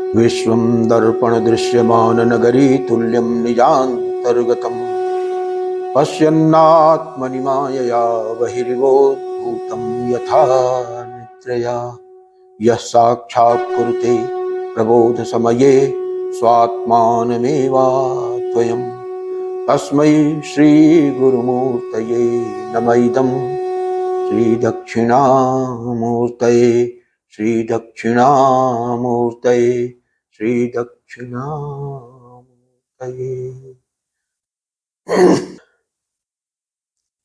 विश्वं दर्पण दृश्यमान नगरी तुल्यं निजान्तर्गतम् पश्यन्नात्मनि मायया बहिर्गोद्भूतं यथा निद्रया यः साक्षात् कुरुते प्रबोध समये स्वात्मानमेवाद्वयम् तस्मै श्री गुरुमूर्तये नमः इदं श्री दक्षिणामूर्तये श्री दक्षिणामूर्तये श्री दक्षिणामूर्तये।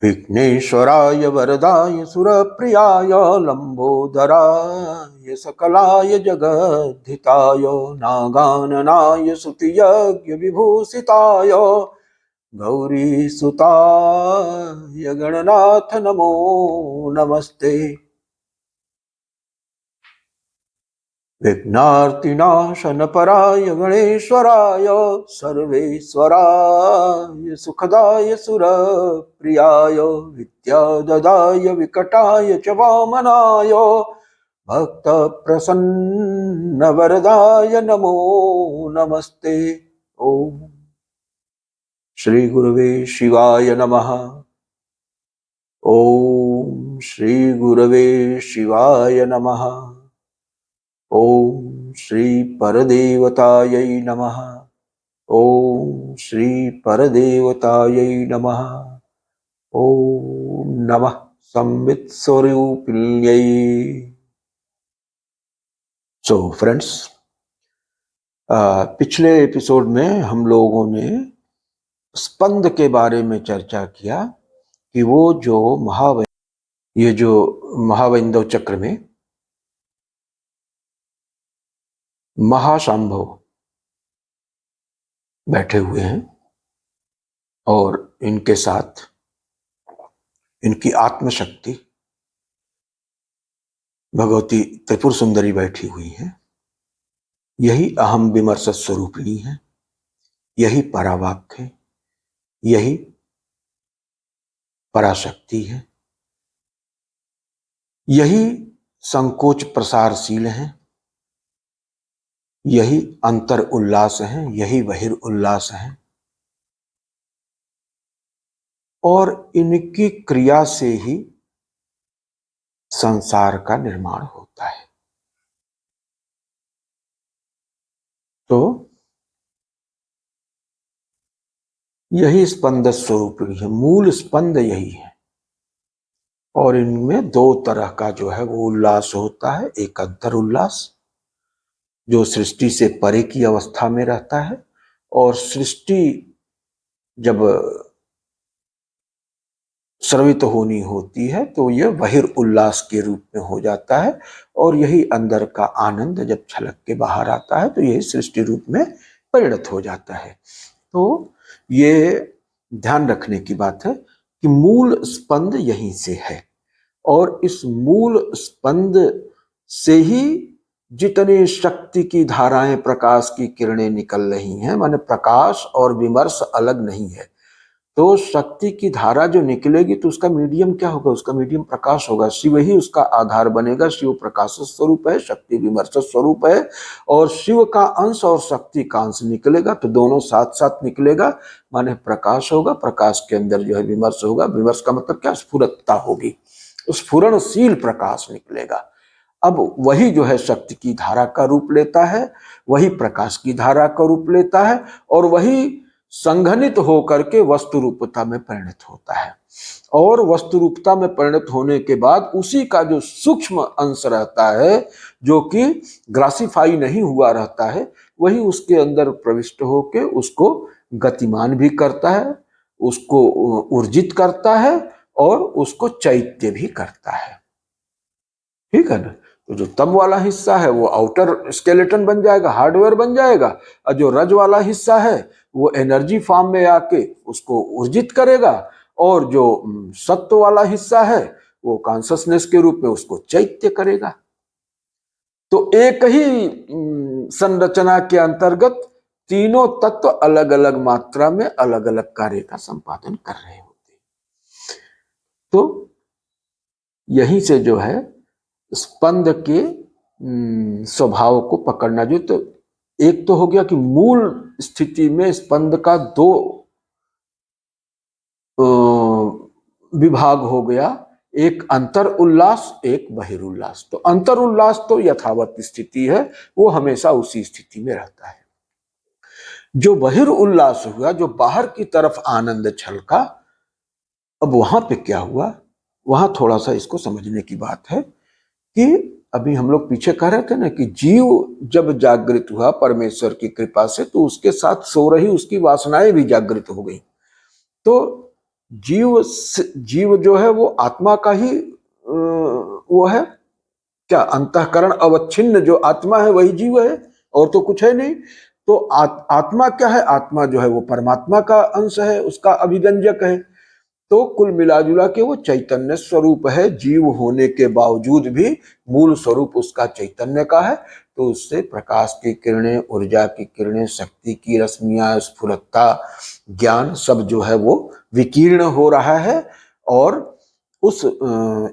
विघ्नेश्वराय वरदाय सुरप्रियाय लंबोदराय सकलाय जगद्धिताय नागाननाय स्तुतियज्ञ विभूषिताय गौरीसुताय गणनाथ नमो नमस्ते। विघ्नार्तिनाशनपराय गणेश्वराय सर्वेश्वराय सुखदाय सुरप्रियाय विद्याददाय विकटाय च वामनाय भक्तप्रसन्नवरदाय नमो नमस्ते। ओम श्री गुरुवे शिवाय नमः। ओम श्री गुरुवे शिवाय नमः। ओम श्री परदेवतायै नमः। ओम श्री परदेवतायै नमः। ओम नमः संवित्स्वरूपिण्यै। सो फ्रेंड्स, पिछले एपिसोड में हम लोगों ने स्पंद के बारे में चर्चा किया कि वो जो महावैंदव चक्र में महाशंभव बैठे हुए हैं और इनके साथ इनकी आत्मशक्ति भगवती त्रिपुर सुंदरी बैठी हुई है। यही अहम विमर्श स्वरूपिणी है, यही परावाक्य है, यही पराशक्ति है, यही संकोच प्रसारशील है, यही अंतर उल्लास है, यही बहिर उल्लास है। और इनकी क्रिया से ही संसार का निर्माण होता है। तो यही स्पंद स्वरूपिणी है, मूल स्पंद यही है। और इनमें दो तरह का जो है वो उल्लास होता है। एक अंतर उल्लास जो सृष्टि से परे की अवस्था में रहता है, और सृष्टि जब स्रवित होनी होती है तो यह बहिर उल्लास के रूप में हो जाता है। और यही अंदर का आनंद जब छलक के बाहर आता है तो यही सृष्टि रूप में परिणत हो जाता है। तो ये ध्यान रखने की बात है कि मूल स्पंद यहीं से है, और इस मूल स्पंद से ही जितनी शक्ति की धाराएं, प्रकाश की किरणें निकल रही हैं, माने प्रकाश और विमर्श अलग नहीं है। तो शक्ति की धारा जो निकलेगी तो उसका मीडियम क्या होगा? उसका मीडियम प्रकाश होगा। शिव ही उसका आधार बनेगा। शिव प्रकाश स्वरूप है, शक्ति विमर्श स्वरूप है, और शिव का अंश और शक्ति का अंश निकलेगा तो दोनों साथ साथ निकलेगा, माने प्रकाश होगा। प्रकाश के अंदर जो है विमर्श होगा। विमर्श का मतलब क्या? स्फुरतता होगी, स्फुरणशील प्रकाश निकलेगा। अब वही जो है शक्ति की धारा का रूप लेता है, वही प्रकाश की धारा का रूप लेता है, और वही संघनित होकर के वस्तु रूपता में परिणत होता है। और वस्तु रूपता में परिणत होने के बाद उसी का जो सूक्ष्म अंश रहता है, जो कि ग्रासिफाई नहीं हुआ रहता है, वही उसके अंदर प्रविष्ट होके उसको गतिमान भी करता है, उसको ऊर्जित करता है, और उसको चैत्य भी करता है। ठीक है ना? तो जो तम वाला हिस्सा है वो आउटर स्केलेटन बन जाएगा, हार्डवेयर बन जाएगा, और जो रज वाला हिस्सा है वो एनर्जी फॉर्म में आके उसको ऊर्जित करेगा, और जो सत्व वाला हिस्सा है वो कॉन्शसनेस के रूप में उसको चैत्य करेगा। तो एक ही संरचना के अंतर्गत तीनों तत्व अलग अलग मात्रा में अलग अलग कार्य का संपादन कर रहे होते। तो यहीं से जो है स्पंद के स्वभाव को पकड़ना। जो तो एक तो हो गया कि मूल स्थिति में स्पंद का दो विभाग हो गया, एक अंतर उल्लास, एक बहिरुल्लास। तो अंतर उल्लास तो यथावत स्थिति है, वो हमेशा उसी स्थिति में रहता है। जो बहिरुल्लास हुआ, जो बाहर की तरफ आनंद छलका, अब वहां पे क्या हुआ, वहां थोड़ा सा इसको समझने की बात है कि अभी हम लोग पीछे कह रहे थे ना कि जीव जब जागृत हुआ परमेश्वर की कृपा से, तो उसके साथ सो रही उसकी वासनाएं भी जागृत हो गई। तो जीव जो है वो आत्मा का ही वो है, क्या अंतःकरण अवच्छिन्न जो आत्मा है वही जीव है, और तो कुछ है नहीं। तो आत्मा क्या है, आत्मा जो है वो परमात्मा का अंश है, उसका अभिव्यंजक है। तो कुल मिलाजुला के वो चैतन्य स्वरूप है, जीव होने के बावजूद भी मूल स्वरूप उसका चैतन्य का है। तो उससे प्रकाश की किरणें, ऊर्जा की किरणें, शक्ति की रश्मियां, स्फुरता, ज्ञान सब जो है वो विकीर्ण हो रहा है। और उस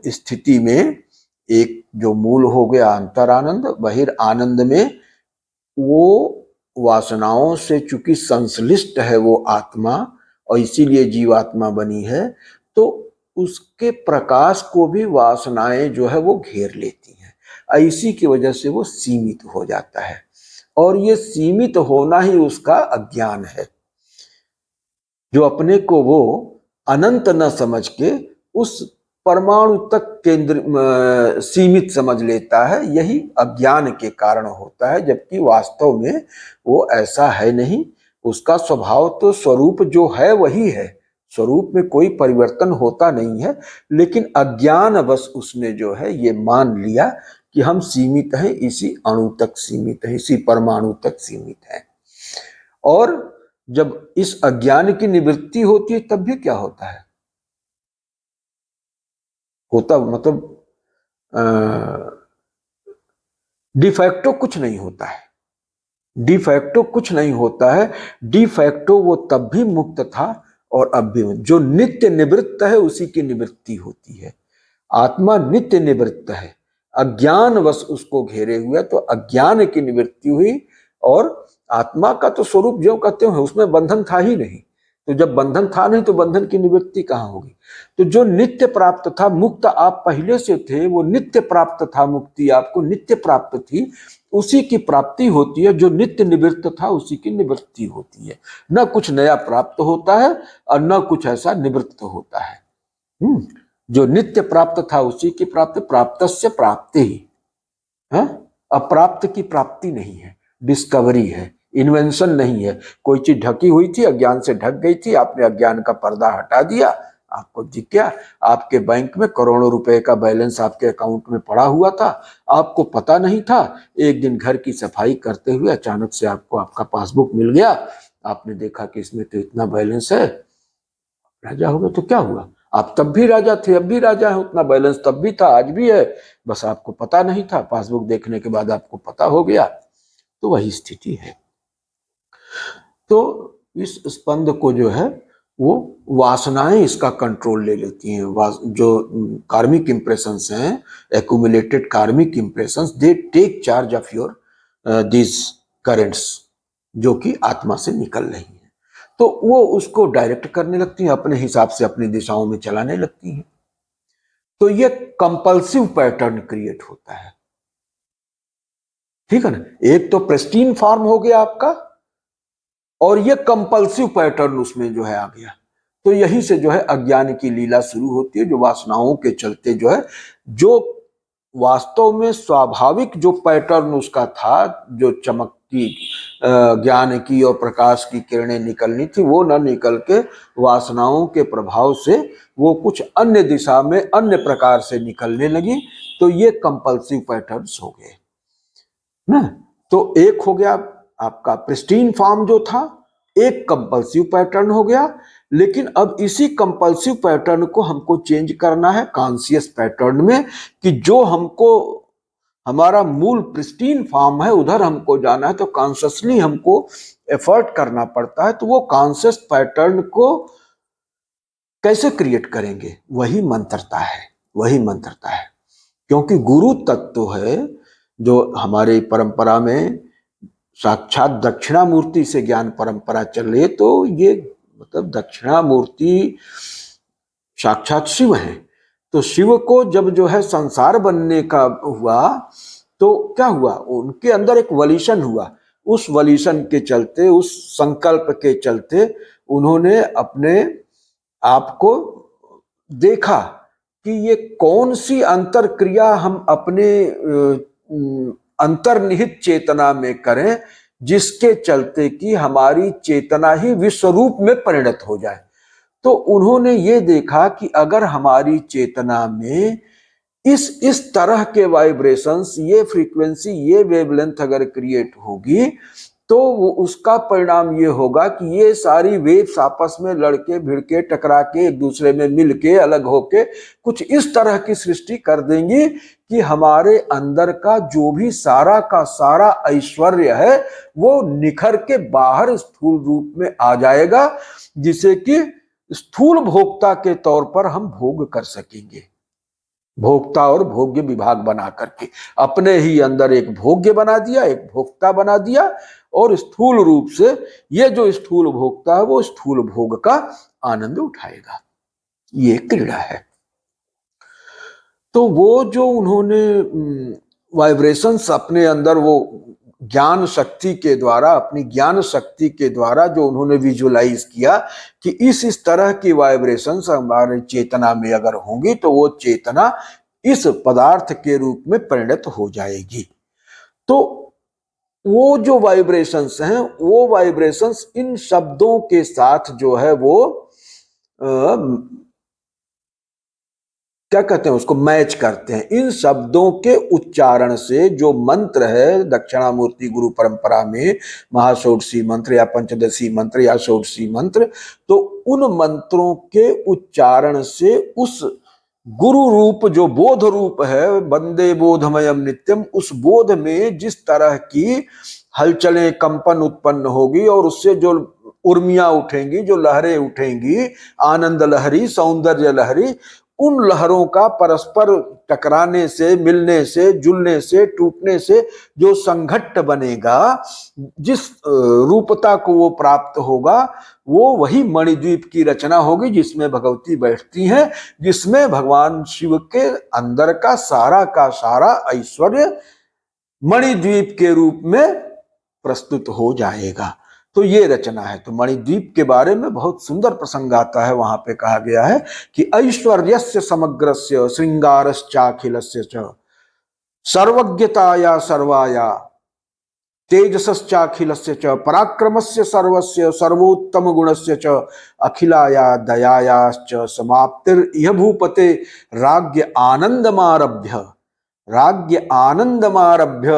स्थिति में एक जो मूल हो गया अंतरानंद, बहिर आनंद में वो वासनाओं से चूंकि संश्लिष्ट है वो आत्मा, और इसीलिए जीवात्मा बनी है, तो उसके प्रकाश को भी वासनाएं जो है वो घेर लेती हैं। इसी की वजह से वो सीमित हो जाता है, और ये सीमित होना ही उसका अज्ञान है। जो अपने को वो अनंत न समझ के उस परमाणु तक केंद्र सीमित समझ लेता है, यही अज्ञान के कारण होता है। जबकि वास्तव में वो ऐसा है नहीं, उसका स्वभाव तो स्वरूप जो है वही है, स्वरूप में कोई परिवर्तन होता नहीं है। लेकिन अज्ञान बस उसने जो है ये मान लिया कि हम सीमित हैं, इसी अणु तक सीमित हैं, इसी परमाणु तक सीमित हैं। और जब इस अज्ञान की निवृत्ति होती है तब भी क्या होता है, होता मतलब डिफैक्टो कुछ नहीं होता है, डिफैक्टो कुछ नहीं होता है। डिफैक्टो वो तब भी मुक्त था और अब भी, जो नित्य निवृत्त है उसी की निवृत्ति होती है। आत्मा नित्य निवृत्त है, अज्ञान वश उसको घेरे हुए, तो अज्ञान की निवृत्ति हुई। और आत्मा का तो स्वरूप जो कहते हैं उसमें बंधन था ही नहीं, तो जब बंधन था नहीं तो बंधन की निवृत्ति कहाँ होगी। तो जो नित्य प्राप्त था, मुक्त आप पहले से थे, वो नित्य प्राप्त था, मुक्ति आपको नित्य प्राप्त थी, उसी की प्राप्ति होती है। जो नित्य निवृत्त था उसी की निवृत्ति होती है। न कुछ नया प्राप्त होता है और न कुछ ऐसा निवृत्त होता है। जो नित्य प्राप्त था उसी की प्राप्ति, प्राप्तस्य प्राप्ति ही, अप्राप्त की प्राप्ति नहीं है, डिस्कवरी है, इन्वेंशन नहीं है। कोई चीज ढकी हुई थी, अज्ञान से ढक गई थी, आपने अज्ञान का पर्दा हटा दिया, आपको दिख गया। आपके बैंक में करोड़ों रुपए का बैलेंस आपके अकाउंट में पड़ा हुआ था, आपको पता नहीं था। एक दिन घर की सफाई करते हुए अचानक से आपको आपका पासबुक मिल गया, आपने देखा कि इसमें तो इतना बैलेंस है, राजा हो गए। तो क्या हुआ, आप तब भी राजा थे, अब भी राजा है, उतना बैलेंस तब भी था, आज भी है, बस आपको पता नहीं था, पासबुक देखने के बाद आपको पता हो गया। तो वही स्थिति है। तो इस स्पंद को जो है वो वासनाएं इसका कंट्रोल ले लेती हैं। जो कार्मिक इंप्रेशंस हैं, accumulated karmic impressions, they take charge of your this currents जो कि आत्मा से निकल रही हैं। तो वो उसको डायरेक्ट करने लगती हैं, अपने हिसाब से अपनी दिशाओं में चलाने लगती हैं। तो ये कंपल्सिव पैटर्न क्रिएट होता है, ठीक है ना। एक तो प्रेस्टीन फॉर्म हो गया आपका, और ये कंपल्सिव पैटर्न उसमें जो है आ गया। तो यहीं से जो है अज्ञान की लीला शुरू होती है, जो वासनाओं के चलते जो है, जो वास्तव में स्वाभाविक जो पैटर्न उसका था, जो चमक की, ज्ञान की और प्रकाश की किरणें निकलनी थी, वो न निकल के वासनाओं के प्रभाव से वो कुछ अन्य दिशा में अन्य प्रकार से निकलने लगी। तो ये कंपल्सिव पैटर्न्स हो गए ना। तो एक हो गया आपका प्रिस्टीन फॉर्म जो था, एक कंपल्सिव पैटर्न हो गया। लेकिन अब इसी कंपल्सिव पैटर्न को हमको चेंज करना है कॉन्शियस पैटर्न में, कि जो हमको हमारा मूल प्रिस्टीन फॉर्म है उधर हमको जाना है। तो कॉन्शियसली हमको एफर्ट करना पड़ता है। तो वो कॉन्शियस पैटर्न को कैसे क्रिएट करेंगे, वही मंत्रता है, वही मंत्रता है। क्योंकि गुरु तत्व है जो हमारे परंपरा में साक्षात दक्षिणामूर्ति से ज्ञान परंपरा चले तो ये मतलब दक्षिणामूर्ति साक्षात शिव है। तो शिव को जब जो है संसार बनने का हुआ तो क्या हुआ, उनके अंदर एक वलीशन हुआ। उस वलीशन के चलते, उस संकल्प के चलते उन्होंने अपने आप को देखा कि ये कौन सी अंतर क्रिया हम अपने अंतर्निहित चेतना में करें जिसके चलते कि हमारी चेतना ही विश्वरूप में परिणत हो जाए। तो उन्होंने ये देखा कि अगर हमारी चेतना में इस तरह के वाइब्रेशंस, ये फ्रीक्वेंसी, ये वेवलेंथ अगर क्रिएट होगी तो वो उसका परिणाम ये होगा कि ये सारी वेव्स आपस में लड़के भिड़के टकरा के एक दूसरे में मिल के अलग होके कुछ इस तरह की सृष्टि कर देंगी कि हमारे अंदर का जो भी सारा का सारा ऐश्वर्य है वो निखर के बाहर स्थूल रूप में आ जाएगा, जिसे कि स्थूल भोक्ता के तौर पर हम भोग कर सकेंगे। भोक्ता और भोग्य विभाग बना करके अपने ही अंदर एक भोग्य बना दिया, एक भोक्ता बना दिया, और स्थूल रूप से ये जो स्थूल भोक्ता है वो स्थूल भोग का आनंद उठाएगा। ये क्रीड़ा है। तो वो जो उन्होंने वाइब्रेशंस अपने अंदर वो ज्ञान शक्ति के द्वारा, अपनी ज्ञान शक्ति के द्वारा जो उन्होंने विजुअलाइज किया कि इस तरह की वाइब्रेशंस हमारे चेतना में अगर होंगी तो वो चेतना इस पदार्थ के रूप में परिणत हो जाएगी। तो वो जो वाइब्रेशंस हैं, वो वाइब्रेशंस इन शब्दों के साथ जो है वो क्या कहते हैं, उसको मैच करते हैं। इन शब्दों के उच्चारण से जो मंत्र है दक्षिणामूर्ति गुरु परंपरा में, महाषोडशी मंत्र या पंचदशी मंत्र या षोडशी मंत्र, तो उन मंत्रों के उच्चारण से उस गुरु रूप जो बोध रूप है, वंदे बोधमयम नित्यम, उस बोध में जिस तरह की हलचलें, कंपन उत्पन्न होगी और उससे जो उर्मियां उठेंगी, जो लहरें उठेंगी, आनंद लहरी, सौंदर्य लहरी, उन लहरों का परस्पर टकराने से, मिलने से, जुलने से, टूटने से जो संघट्ट बनेगा, जिस रूपता को वो प्राप्त होगा, वो वही मणिद्वीप की रचना होगी जिसमें भगवती बैठती हैं, जिसमें भगवान शिव के अंदर का सारा ऐश्वर्य मणिद्वीप के रूप में प्रस्तुत हो जाएगा। तो ये रचना है। तो मणिद्वीप के बारे में बहुत सुंदर प्रसंग आता है। वहां पे कहा गया है कि ऐश्वर्यस्य समग्रस्य श्रृंगारश्चाखिलस्य च सर्वज्ञताया सर्वाया तेजसश्चाखिलस्य च पराक्रमस्य सर्वस्य सर्वोत्तम गुणस्य च अखिलाया दयायाश्च समाप्तिर्इह भूपते राज्ञ आनंदमारभ्य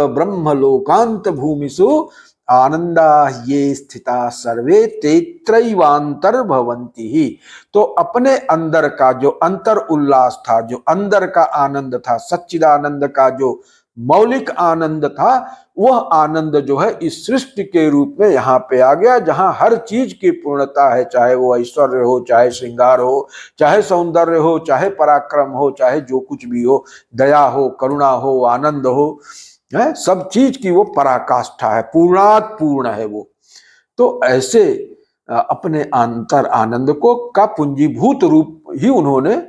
ब्रह्मलोकांत भूमिषु आनंदा ये स्थिता सर्वे तेत्रैवांतर भवन्ति ही। तो अपने अंदर का जो अंतर उल्लास था, जो अंदर का आनंद था, सच्चिदानंद का जो मौलिक आनंद था, वह आनंद जो है इस सृष्टि के रूप में यहाँ पे आ गया, जहां हर चीज की पूर्णता है, चाहे वो ऐश्वर्य हो, चाहे श्रृंगार हो, चाहे सौंदर्य हो, चाहे पराक्रम हो, चाहे जो कुछ भी हो, दया हो, करुणा हो, आनंद हो, है सब चीज की वो पराकाष्ठा है, पूर्णात पूर्ण है वो। तो ऐसे अपने अंतर आनंद को का पुंजीभूत रूप ही उन्होंने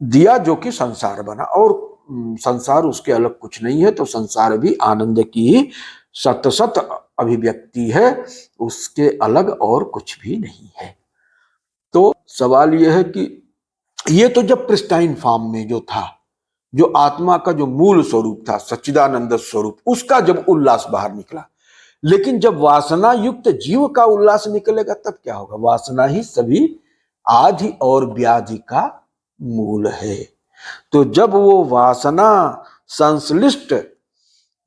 दिया, जो कि संसार बना। और संसार उसके अलग कुछ नहीं है। तो संसार भी आनंद की ही सत अभिव्यक्ति है, उसके अलग और कुछ भी नहीं है। तो सवाल यह है कि ये तो जब प्रिस्टाइन फॉर्म में जो था, जो आत्मा का जो मूल स्वरूप था, सच्चिदानंद स्वरूप, उसका जब उल्लास बाहर निकला, लेकिन जब वासना युक्त जीव का उल्लास निकलेगा तब क्या होगा? वासना ही सभी आदि और व्याधि का मूल है। तो जब वो वासना संश्लिष्ट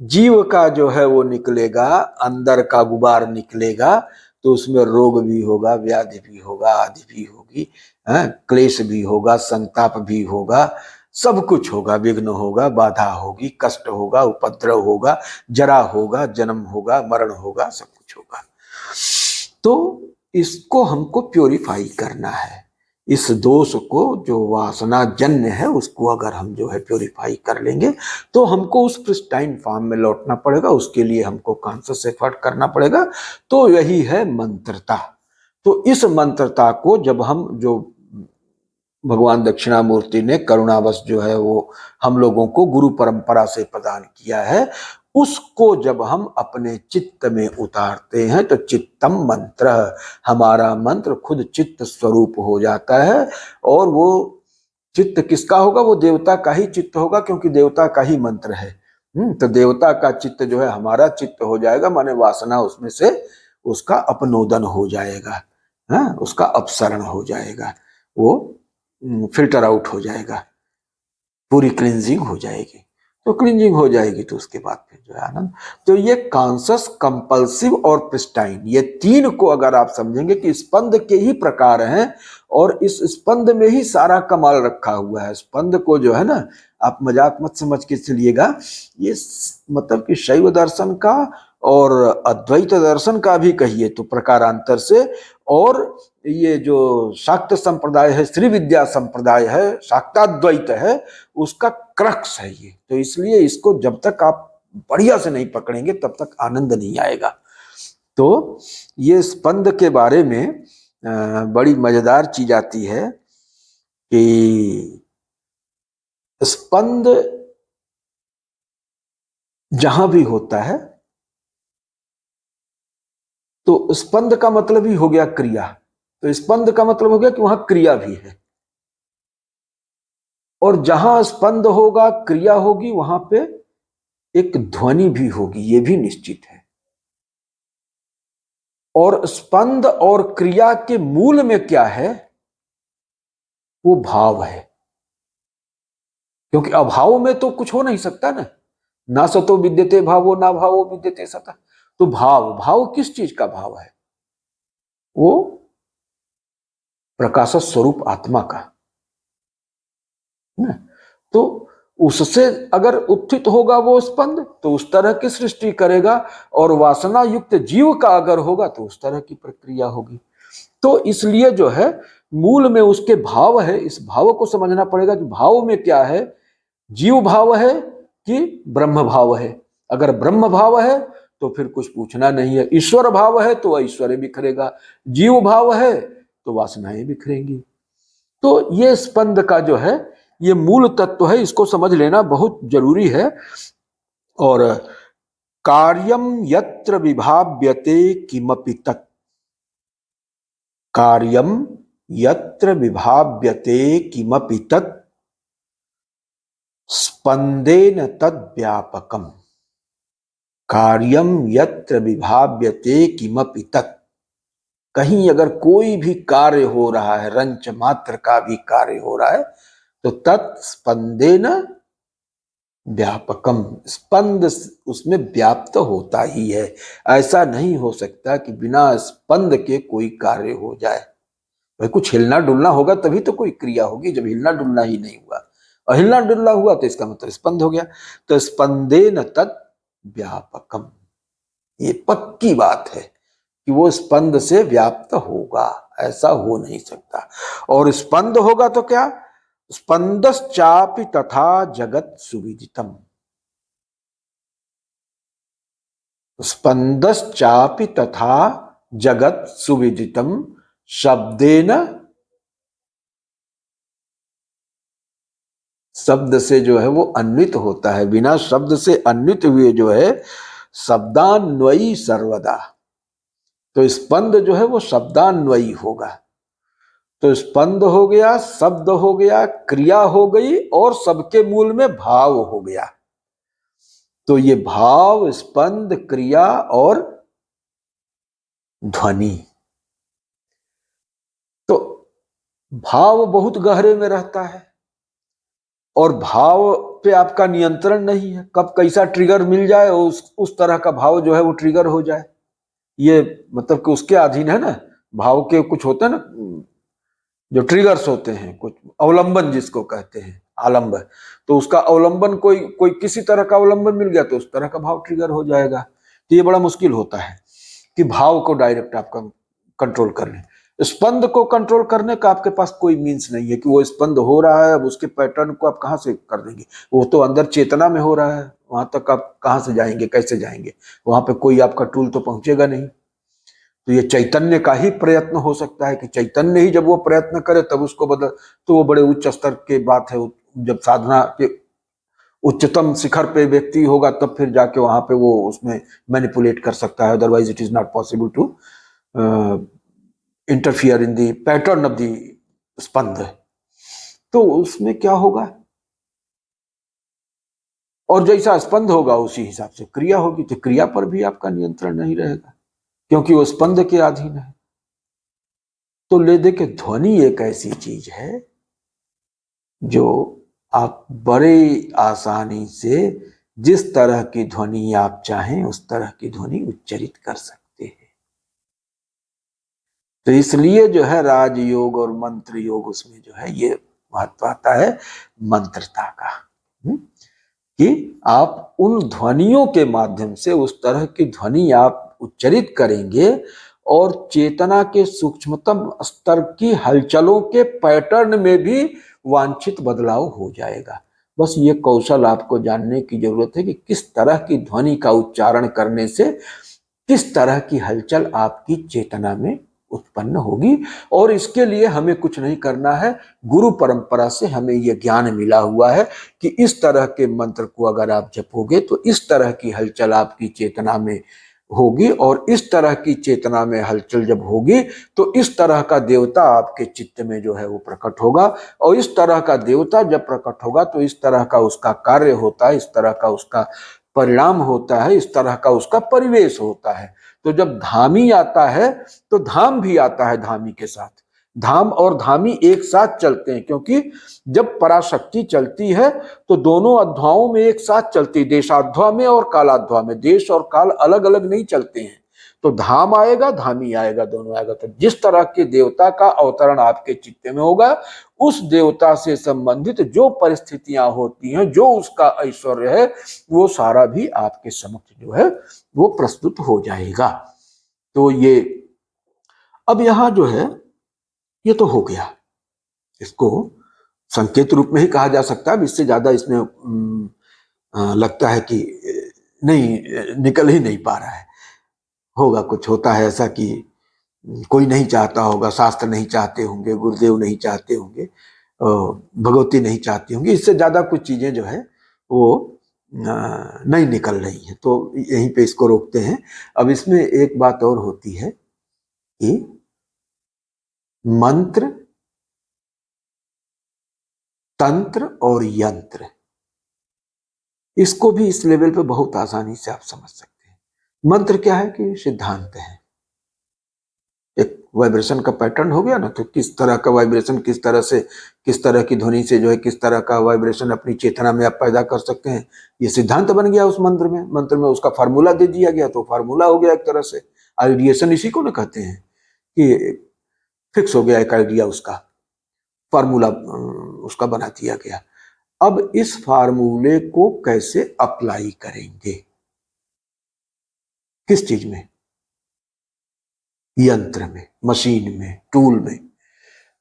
जीव का जो है वो निकलेगा, अंदर का गुबार निकलेगा, तो उसमें रोग भी होगा, व्याधि भी होगा, आदि भी होगी, क्लेश भी होगा, संताप भी होगा, सब कुछ होगा, विघ्न होगा, बाधा होगी, कष्ट होगा, उपद्रव होगा, जरा होगा, जन्म होगा, मरण होगा, सब कुछ होगा। तो इसको हमको प्योरीफाई करना है, इस दोष को जो वासना जन्य है उसको अगर हम जो है प्योरीफाई कर लेंगे तो हमको उस प्रिस्टाइन फॉर्म में लौटना पड़ेगा। उसके लिए हमको कॉन्शियस एफर्ट करना पड़ेगा। तो यही है मंत्रता। तो इस मंत्रता को जब हम जो भगवान दक्षिणामूर्ति ने करुणावश जो है वो हम लोगों को गुरु परंपरा से प्रदान किया है, उसको जब हम अपने चित्त में उतारते हैं तो चित्तम मंत्र, हमारा मंत्र खुद चित्त स्वरूप हो जाता है। और वो चित्त किसका होगा? वो देवता का ही चित्त होगा, क्योंकि देवता का ही मंत्र है। तो देवता का चित्त जो है हमारा चित्त हो जाएगा, माने वासना उसमें से उसका अपनोदन हो जाएगा, उसका अपसरण हो जाएगा, वो फिल्टर आउट हो जाएगा, पूरी क्लींजिंग हो जाएगी। तो क्लींजिंग हो जाएगी तो उसके बाद फिर जो है आनंद। तो ये कॉन्शस, कंपल्सिव और प्रिस्टाइन, ये तीन को अगर आप समझेंगे कि स्पंद के ही प्रकार हैं और इस स्पंद में ही सारा कमाल रखा हुआ है। स्पंद को जो है ना, आप मजाक मत समझ के चलिएगा, ये मतलब कि शैव दर्शन का और अद्वैत दर्शन का भी कहिए तो प्रकारांतर से, और ये जो शाक्त संप्रदाय है, श्री विद्या संप्रदाय है, शाक्ताद्वैत है, उसका क्रक्स है ये। तो इसलिए इसको जब तक आप बढ़िया से नहीं पकड़ेंगे तब तक आनंद नहीं आएगा। तो ये स्पंद के बारे में बड़ी मजेदार चीज आती है कि स्पंद जहां भी होता है तो स्पंद का मतलब ही हो गया क्रिया। तो स्पंद का मतलब हो गया कि वहां क्रिया भी है, और जहां स्पंद होगा, क्रिया होगी, वहां पे एक ध्वनि भी होगी, ये भी निश्चित है। और स्पंद और क्रिया के मूल में क्या है? वो भाव है, क्योंकि अभाव में तो कुछ हो नहीं सकता ना। ना सतो विद्यते भावो ना भावो विद्यते सतः। तो भाव, भाव किस चीज का भाव है? वो प्रकाश स्वरूप आत्मा का ना। तो उससे अगर उत्थित होगा वो स्पंद तो उस तरह की सृष्टि करेगा, और वासना युक्त जीव का अगर होगा तो उस तरह की प्रक्रिया होगी। तो इसलिए जो है मूल में उसके भाव है। इस भाव को समझना पड़ेगा कि भाव में क्या है, जीव भाव है कि ब्रह्म भाव है। अगर ब्रह्म भाव है तो फिर कुछ पूछना नहीं है। ईश्वर भाव है तो ऐश्वर्य बिखरेगा, जीव भाव है तो वासनाएं बिखरेंगी। तो ये स्पंद का जो है ये मूल तत्व है, इसको समझ लेना बहुत जरूरी है। और कार्यम यत्र विभाव्यते किमपि तत्, कार्यम यत्र विभाव्यते किमपि तत् स्पंदेन तद्व्यापकम। कार्यम यत्र विभाव्यते किमपि तत्, कहीं अगर कोई भी कार्य हो रहा है, रंच मात्र का भी कार्य हो रहा है, तो तत्स्पंदेन व्यापकम, स्पंद उसमें व्याप्त होता ही है। ऐसा नहीं हो सकता कि बिना स्पंद के कोई कार्य हो जाए। भाई कुछ हिलना डुलना होगा तभी तो कोई क्रिया होगी, जब हिलना डुलना ही नहीं हुआ और हिलना डुलना हुआ तो इसका मतलब स्पंद हो गया। तो स्पंदेन तत् व्यापकम, ये पक्की बात है कि वो स्पंद से व्याप्त होगा, ऐसा हो नहीं सकता। और स्पंद होगा तो क्या? स्पंदश्चापि तथा जगत सुविदितम, स्पंदश्चापि तथा जगत सुविदितम शब्देन, शब्द से जो है वो अन्वित होता है, बिना शब्द से अन्वित हुए जो है शब्दान्वयी सर्वदा। तो स्पंद जो है वो शब्दान्वयी होगा। तो स्पंद हो गया, शब्द हो गया, क्रिया हो गई, और सबके मूल में भाव हो गया। तो ये भाव, स्पंद, क्रिया और ध्वनि, तो भाव बहुत गहरे में रहता है और भाव पे आपका नियंत्रण नहीं है। कब कैसा ट्रिगर मिल जाए उस तरह का भाव जो है वो ट्रिगर हो जाए, ये मतलब कि उसके अधीन है ना। भाव के कुछ होते हैं ना जो ट्रिगर्स होते हैं, कुछ अवलंबन जिसको कहते हैं, आलंब। तो उसका अवलंबन कोई कोई किसी तरह का अवलंबन मिल गया तो उस तरह का भाव ट्रिगर हो जाएगा। तो ये बड़ा मुश्किल होता है कि भाव को डायरेक्ट आपका कंट्रोल कर लें। स्पंद को कंट्रोल करने का आपके पास कोई मीन्स नहीं है कि वो स्पंद हो रहा है, अब उसके पैटर्न को आप कहाँ से कर देंगे, वो तो अंदर चेतना में हो रहा है, वहां तक आप कहाँ से जाएंगे, कैसे जाएंगे, वहां पे कोई आपका टूल तो पहुंचेगा नहीं। तो ये चैतन्य का ही प्रयत्न हो सकता है कि चैतन्य ही जब वो प्रयत्न करे तब उसको बदल, तो वो बड़े उच्च स्तर की बात है। जब साधना के उच्चतम शिखर पे व्यक्ति होगा तब फिर जाके वहां पे वो उसमें मैनिपुलेट कर सकता है, otherwise it is not possible to interfere in the pattern of the स्पंद। तो उसमें क्या होगा, और जैसा स्पंद होगा उसी हिसाब से क्रिया होगी, तो क्रिया पर भी आपका नियंत्रण नहीं रहेगा क्योंकि वो स्पंद के अधीन है। तो ले दे के ध्वनि एक ऐसी चीज है जो आप बड़े आसानी से जिस तरह की ध्वनि आप चाहें उस तरह की ध्वनि उच्चारित कर सकते हैं। तो इसलिए जो है राजयोग और मंत्र योग उसमें जो है ये महत्व आता है मंत्रता का, कि आप उन ध्वनियों के माध्यम से उस तरह की ध्वनि आप उच्चारित करेंगे और चेतना के सूक्ष्मतम स्तर की हलचलों के पैटर्न में भी वांछित बदलाव हो जाएगा। बस ये कौशल आपको जानने की जरूरत है कि किस तरह की ध्वनि का उच्चारण करने से किस तरह की हलचल आपकी चेतना में उत्पन्न होगी। और इसके लिए हमें कुछ नहीं करना है, गुरु परंपरा से हमें यह ज्ञान मिला हुआ है कि इस तरह के मंत्र को अगर आप जपोगे तो इस तरह की हलचल आपकी चेतना में होगी, और इस तरह की चेतना में हलचल जब होगी तो इस तरह का देवता आपके चित्त में जो है वो प्रकट होगा, और इस तरह का देवता जब प्रकट होगा तो इस तरह का उसका कार्य होता है, इस तरह का उसका परिणाम होता है, इस तरह का उसका परिवेश होता है। तो जब धामी आता है तो धाम भी आता है धामी के साथ, धाम और धामी एक साथ चलते हैं, क्योंकि जब पराशक्ति चलती है तो दोनों अध्वाओं में एक साथ चलती है, देशाध्वा में और कालाध्वा में, देश और काल अलग अलग नहीं चलते हैं। तो धाम आएगा धामी आएगा, दोनों आएगा। तो जिस तरह के देवता का अवतरण आपके चित्त में होगा उस देवता से संबंधित जो परिस्थितियां होती हैं, जो उसका ऐश्वर्य है, वो सारा भी आपके समक्ष जो है वो प्रस्तुत हो जाएगा। तो ये अब यहां जो है ये तो हो गया, इसको संकेत रूप में ही कहा जा सकता है, इससे ज्यादा इसमें लगता है कि नहीं निकल ही नहीं पा रहा है। होगा कुछ, होता है ऐसा कि कोई नहीं चाहता होगा, शास्त्र नहीं चाहते होंगे, गुरुदेव नहीं चाहते होंगे, भगवती नहीं चाहती होंगी, इससे ज्यादा कुछ चीजें जो है वो नहीं निकल रही है, तो यहीं पे इसको रोकते हैं। अब इसमें एक बात और होती है कि मंत्र, तंत्र और यंत्र, इसको भी इस लेवल पे बहुत आसानी से आप समझ सकते हैं। मंत्र क्या है कि सिद्धांत है, एक वाइब्रेशन का पैटर्न हो गया ना, तो किस तरह का वाइब्रेशन, किस तरह से, किस तरह की ध्वनि से जो है किस तरह का वाइब्रेशन अपनी चेतना में आप पैदा कर सकते हैं, ये सिद्धांत बन गया उस मंत्र में। मंत्र में उसका फार्मूला दे दिया गया, तो फार्मूला हो गया एक तरह से। आइडिएशन इसी को ना कहते हैं कि फिक्स हो गया एक आइडिया, उसका फार्मूला उसका बना दिया गया। अब इस फार्मूले को कैसे अप्लाई करेंगे, किस चीज में, यंत्र में, मशीन में, टूल में।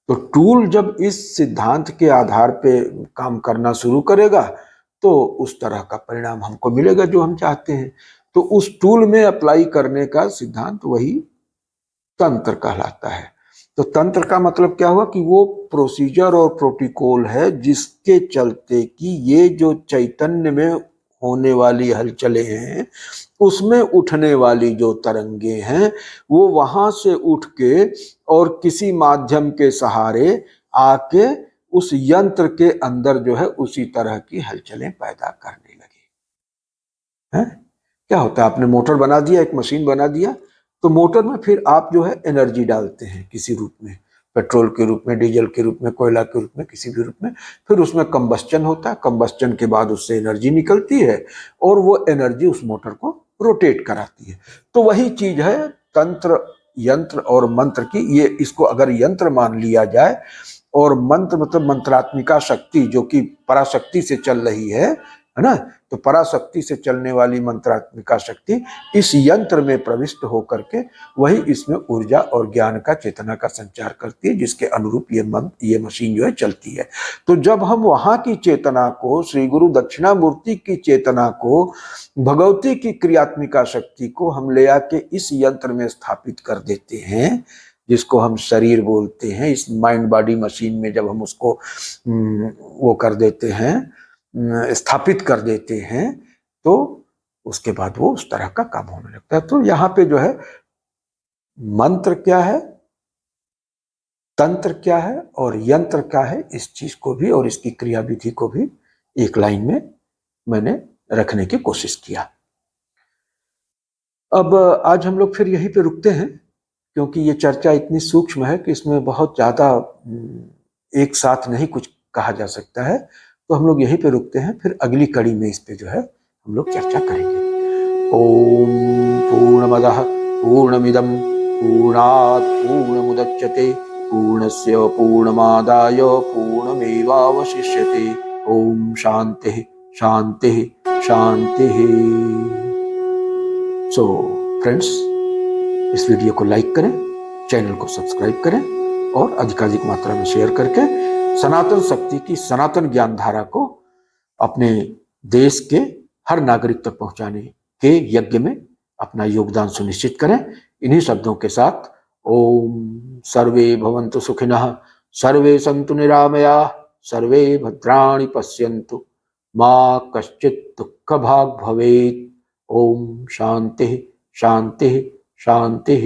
तो टूल जब इस सिद्धांत के आधार पे काम करना शुरू करेगा तो उस तरह का परिणाम हमको मिलेगा जो हम चाहते हैं। तो उस टूल में अप्लाई करने का सिद्धांत वही तंत्र कहलाता है। तो तंत्र का मतलब क्या हुआ कि वो प्रोसीजर और प्रोटोकॉल है जिसके चलते कि ये जो चैतन्य में होने वाली हलचलें हैं, उसमें उठने वाली जो तरंगे हैं, वो वहां से उठ के और किसी माध्यम के सहारे आके उस यंत्र के अंदर जो है उसी तरह की हलचलें पैदा करने लगी है। क्या होता है, आपने मोटर बना दिया, एक मशीन बना दिया, तो मोटर में फिर आप जो है एनर्जी डालते हैं किसी रूप में, पेट्रोल के रूप में, डीजल के रूप में, कोयला के रूप में, किसी भी रूप में। फिर उसमें कंबस्चन होता है, कंबस्चन के बाद उससे एनर्जी निकलती है और वो एनर्जी उस मोटर को रोटेट कराती है। तो वही चीज है तंत्र, यंत्र और मंत्र की। ये इसको अगर यंत्र मान लिया जाए और मंत्र मतलब मंत्रात्मिका शक्ति जो कि पराशक्ति से चल रही है, है ना। तो पराशक्ति से चलने वाली मंत्रात्मिका शक्ति इस यंत्र में प्रविष्ट होकर के वही इसमें ऊर्जा और ज्ञान का, चेतना का संचार करती है, जिसके अनुरूप ये मशीन जो है चलती है। तो जब हम वहां की चेतना को, श्री गुरु दक्षिणामूर्ति की चेतना को, भगवती की क्रियात्मिका शक्ति को हम ले आके इस यंत्र में स्थापित कर देते हैं, जिसको हम शरीर बोलते हैं, इस माइंड बॉडी मशीन में जब हम उसको वो कर देते हैं, स्थापित कर देते हैं, तो उसके बाद वो उस तरह का काम होने लगता है। तो यहाँ पे जो है मंत्र क्या है, तंत्र क्या है और यंत्र क्या है, इस चीज को भी और इसकी क्रिया विधि को भी एक लाइन में मैंने रखने की कोशिश किया। अब आज हम लोग फिर यहीं पे रुकते हैं, क्योंकि ये चर्चा इतनी सूक्ष्म है कि इसमें बहुत ज्यादा एक साथ नहीं कुछ कहा जा सकता है। तो हम लोग यहीं पे रुकते हैं, फिर अगली कड़ी में इस पे जो है हम लोग चर्चा करेंगे। ओम पूर्णमदः पूर्णमिदं पूर्णात् पूर्णमुदच्यते पूर्णस्य पूर्णमादाय पूर्णमेवावशिष्यते। ओम शांति शांति शांति। सो फ्रेंड्स, इस वीडियो को लाइक करें, चैनल को सब्सक्राइब करें और अधिकाधिक मात्रा में शेयर करके सनातन शक्ति की सनातन ज्ञान धारा को अपने देश के हर नागरिक तक पहुंचाने के यज्ञ में अपना योगदान सुनिश्चित करें। इन्हीं शब्दों के साथ ओम सर्वे भवन्तु सुखिनः, सर्वे सन्तु निरामयाः, सर्वे भद्राणि पश्यन्तु, मा कश्चित् दुःखभाग् भवेत्। ओम शांति शांति शांति।